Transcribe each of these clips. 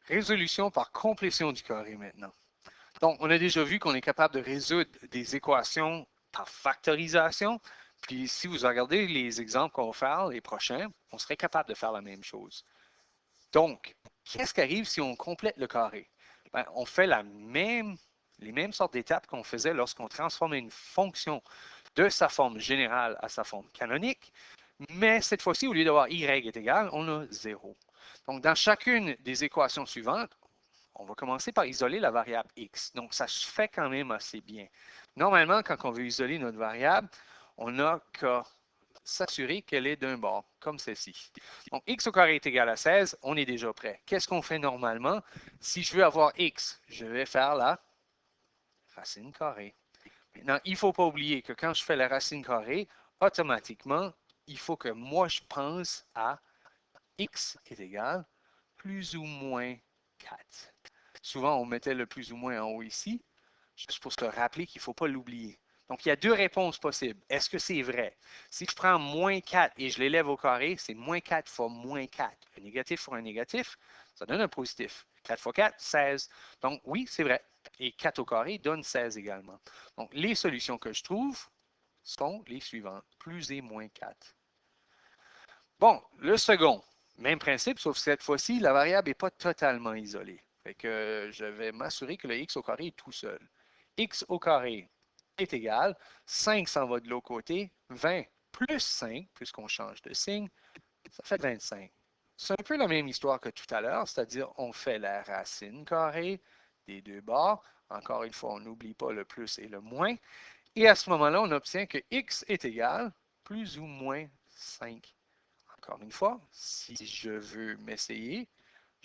Résolution par complétion du carré maintenant. Donc, on a déjà vu qu'on est capable de résoudre des équations par factorisation. Puis, si vous regardez les exemples qu'on va faire, les prochains, on serait capable de faire la même chose. Donc, qu'est-ce qui arrive si on complète le carré? Ben, on fait les mêmes sortes d'étapes qu'on faisait lorsqu'on transformait une fonction de sa forme générale à sa forme canonique, mais cette fois-ci, au lieu d'avoir y est égal, on a 0. Donc, dans chacune des équations suivantes, on va commencer par isoler la variable x. Donc, ça se fait quand même assez bien. Normalement, quand on veut isoler notre variable, on n'a qu'à s'assurer qu'elle est d'un bord, comme celle-ci. Donc, x au carré est égal à 16, on est déjà prêt. Qu'est-ce qu'on fait normalement? Si je veux avoir x, je vais faire la racine carrée. Maintenant, il ne faut pas oublier que quand je fais la racine carrée, automatiquement, il faut que moi, je pense à x est égal plus ou moins 4. Souvent, on mettait le plus ou moins en haut ici, juste pour se rappeler qu'il ne faut pas l'oublier. Donc, il y a deux réponses possibles. Est-ce que c'est vrai? Si je prends moins 4 et je l'élève au carré, c'est moins 4 fois moins 4. Un négatif fois un négatif, ça donne un positif. 4 fois 4, 16. Donc, oui, c'est vrai. Et 4 au carré donne 16 également. Donc, les solutions que je trouve sont les suivantes. Plus et moins 4. Bon, le second, même principe, sauf que cette fois-ci, la variable n'est pas totalement isolée. Fait que je vais m'assurer que le x au carré est tout seul. X au carré est égal, 5 s'en va de l'autre côté, 20 plus 5, puisqu'on change de signe, ça fait 25. C'est un peu la même histoire que tout à l'heure, c'est-à-dire on fait la racine carrée des deux bords. Encore une fois, on n'oublie pas le plus et le moins. Et à ce moment-là, on obtient que x est égal plus ou moins 5. Encore une fois, si je veux m'essayer,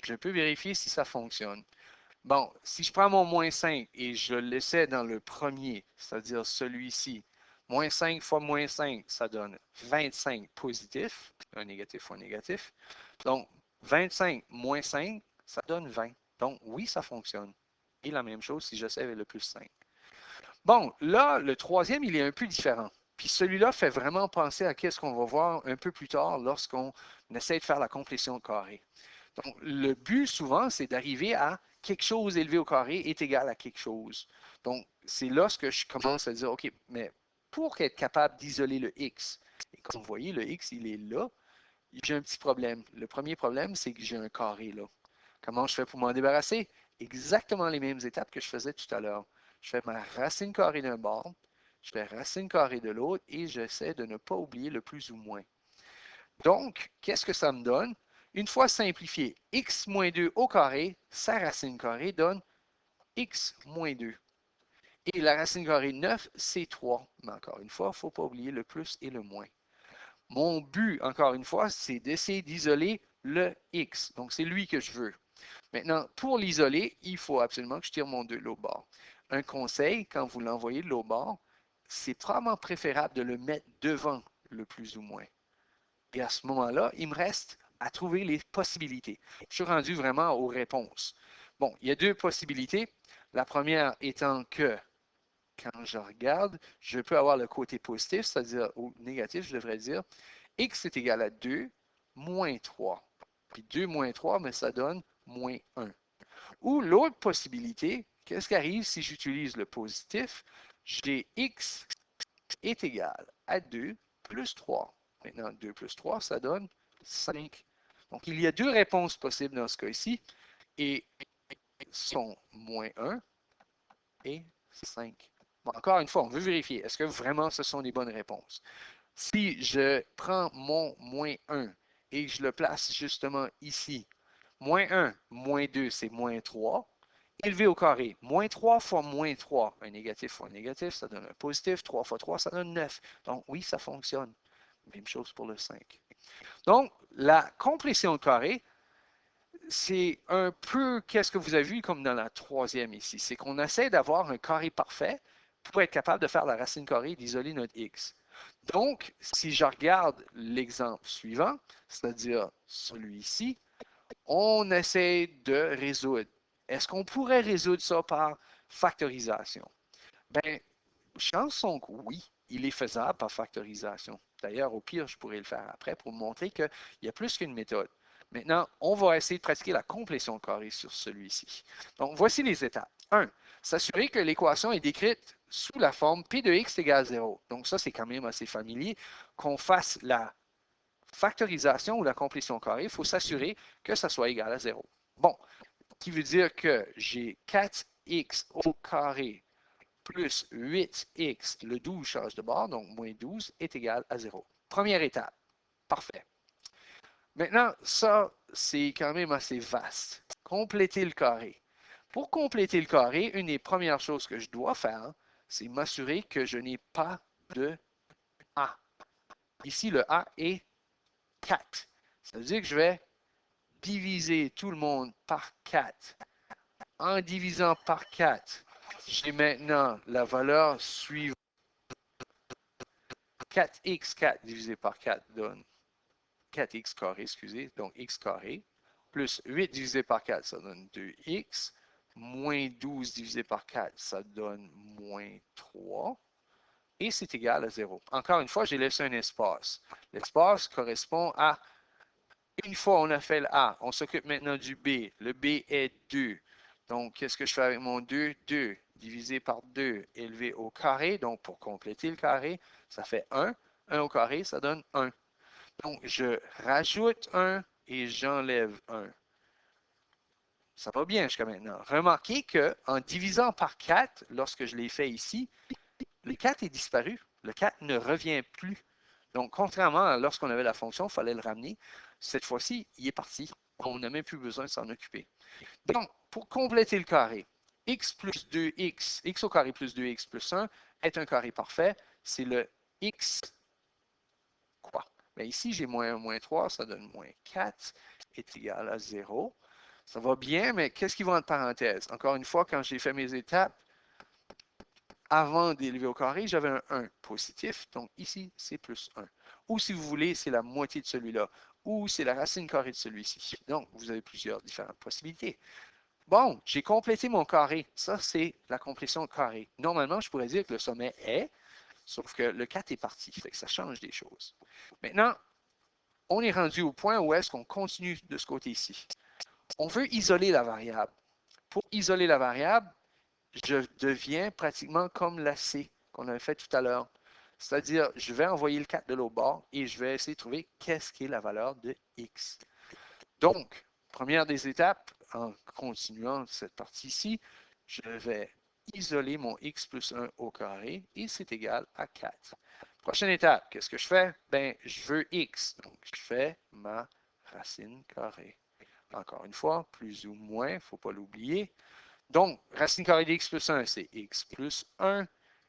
je peux vérifier si ça fonctionne. Bon, si je prends mon moins 5 et je l'essaie dans le premier, c'est-à-dire celui-ci, moins 5 fois moins 5, ça donne 25 positif, un négatif fois un négatif. Donc, 25 moins 5, ça donne 20. Donc, oui, ça fonctionne. Et la même chose si j'essaie avec le plus 5. Bon, là, le troisième, il est un peu différent. Puis celui-là fait vraiment penser à ce qu'on va voir un peu plus tard lorsqu'on essaie de faire la complétion au carré. Donc, le but souvent, c'est d'arriver à quelque chose élevé au carré est égal à quelque chose. Donc, c'est là que je commence à dire, OK, mais pour être capable d'isoler le x, et comme vous voyez, le x, il est là, j'ai un petit problème. Le premier problème, c'est que j'ai un carré là. Comment je fais pour m'en débarrasser? Exactement les mêmes étapes que je faisais tout à l'heure. Je fais ma racine carrée d'un bord, je fais racine carrée de l'autre et j'essaie de ne pas oublier le plus ou moins. Donc, qu'est-ce que ça me donne? Une fois simplifié, x moins 2 au carré, sa racine carrée donne x moins 2. Et la racine carrée de 9, c'est 3. Mais encore une fois, il ne faut pas oublier le plus et le moins. Mon but, encore une fois, c'est d'essayer d'isoler le x. Donc, c'est lui que je veux. Maintenant, pour l'isoler, il faut absolument que je tire mon 2 de l'autre bord. Un conseil, quand vous l'envoyez de l'autre bord, c'est probablement préférable de le mettre devant le plus ou moins. Et à ce moment-là, il me reste à trouver les possibilités. Je suis rendu vraiment aux réponses. Bon, il y a deux possibilités. La première étant que quand je regarde, je peux avoir le côté positif, c'est-à-dire au négatif, je devrais dire x est égal à 2 moins 3. Puis 2 moins 3, mais ça donne moins 1. Ou l'autre possibilité, qu'est-ce qui arrive si j'utilise le positif? J'ai x est égal à 2 plus 3. Maintenant, 2 plus 3, ça donne 5. Donc, il y a deux réponses possibles dans ce cas-ci, et sont moins 1 et 5. Bon, encore une fois, on veut vérifier, est-ce que vraiment ce sont les bonnes réponses? Si je prends mon moins 1 et je le place justement ici, moins 1, moins 2, c'est moins 3. Élevé au carré, moins 3 fois moins 3, un négatif fois un négatif, ça donne un positif. 3 fois 3, ça donne 9. Donc oui, ça fonctionne. Même chose pour le 5. Donc, la complétion de carré, c'est un peu qu'est-ce que vous avez vu comme dans la troisième ici. C'est qu'on essaie d'avoir un carré parfait pour être capable de faire la racine carrée et d'isoler notre x. Donc, si je regarde l'exemple suivant, c'est-à-dire celui-ci, on essaie de résoudre. Est-ce qu'on pourrait résoudre ça par factorisation? Bien, chances sont que oui, il est faisable par factorisation. D'ailleurs, au pire, je pourrais le faire après pour montrer qu'il y a plus qu'une méthode. Maintenant, on va essayer de pratiquer la complétion de carré sur celui-ci. Donc, voici les étapes. 1. S'assurer que l'équation est décrite sous la forme P de x égale 0. Donc, ça, c'est quand même assez familier. Qu'on fasse la factorisation ou la complétion au carré, il faut s'assurer que ça soit égal à 0. Bon, qui veut dire que j'ai 4x au carré plus 8x, le 12 change de bord, donc moins 12 est égal à 0. Première étape. Parfait. Maintenant, ça, c'est quand même assez vaste. Compléter le carré. Pour compléter le carré, une des premières choses que je dois faire, c'est m'assurer que je n'ai pas de A. Ici, le A est 4. Ça veut dire que je vais diviser tout le monde par 4. En divisant par 4, j'ai maintenant la valeur suivante. 4x4 divisé par 4 donne 4x carré, excusez, donc x carré, plus 8 divisé par 4, ça donne 2x, moins 12 divisé par 4, ça donne moins 3, et c'est égal à 0. Encore une fois, j'ai laissé un espace. L'espace correspond à, une fois on a fait le A, on s'occupe maintenant du B. Le B est 2. Donc, qu'est-ce que je fais avec mon 2? 2 divisé par 2 élevé au carré. Donc, pour compléter le carré, ça fait 1. 1 au carré, ça donne 1. Donc, je rajoute 1 et j'enlève 1. Ça va bien jusqu'à maintenant. Remarquez qu'en divisant par 4, lorsque je l'ai fait ici, le 4 est disparu. Le 4 ne revient plus. Donc, contrairement à lorsqu'on avait la fonction, il fallait le ramener. Cette fois-ci, il est parti. On n'a même plus besoin de s'en occuper. Donc, pour compléter le carré, x plus 2x, x au carré plus 2x plus 1 est un carré parfait. C'est le x quoi? Bien, ici, j'ai moins 1, moins 3, ça donne moins 4 est égal à 0. Ça va bien, mais qu'est-ce qui va entre parenthèses? Encore une fois, quand j'ai fait mes étapes, avant d'élever au carré, j'avais un 1 positif. Donc ici, c'est plus 1. Ou si vous voulez, c'est la moitié de celui-là. Ou c'est la racine carrée de celui-ci. Donc, vous avez plusieurs différentes possibilités. Bon, j'ai complété mon carré. Ça, c'est la complétion carré. Normalement, je pourrais dire que le sommet est, sauf que le 4 est parti. Fait que ça change des choses. Maintenant, on est rendu au point où est-ce qu'on continue de ce côté-ci. On veut isoler la variable. Pour isoler la variable, je deviens pratiquement comme la C qu'on avait fait tout à l'heure. C'est-à-dire, je vais envoyer le 4 de l'autre bord et je vais essayer de trouver qu'est-ce qui est la valeur de X. Donc, première des étapes, en continuant cette partie-ci, je vais isoler mon X plus 1 au carré et c'est égal à 4. Prochaine étape, qu'est-ce que je fais? Ben, je veux X. Donc, je fais ma racine carrée. Encore une fois, plus ou moins, il ne faut pas l'oublier. Donc, racine carrée de x plus 1, c'est x plus 1.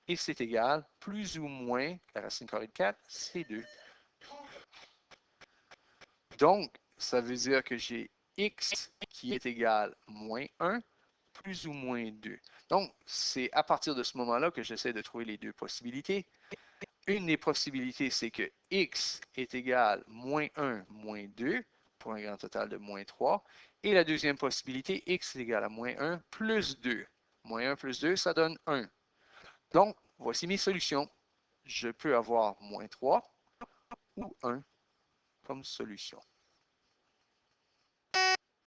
Et c'est égal, plus ou moins, la racine carrée de 4, c'est 2. Donc, ça veut dire que j'ai x qui est égal moins 1, plus ou moins 2. Donc, c'est à partir de ce moment-là que j'essaie de trouver les deux possibilités. Une des possibilités, c'est que x est égal moins 1, moins 2, pour un grand total de moins 3. Et la deuxième possibilité, x est égal à moins 1 plus 2. Moins 1 plus 2, ça donne 1. Donc, voici mes solutions. Je peux avoir moins 3 ou 1 comme solution.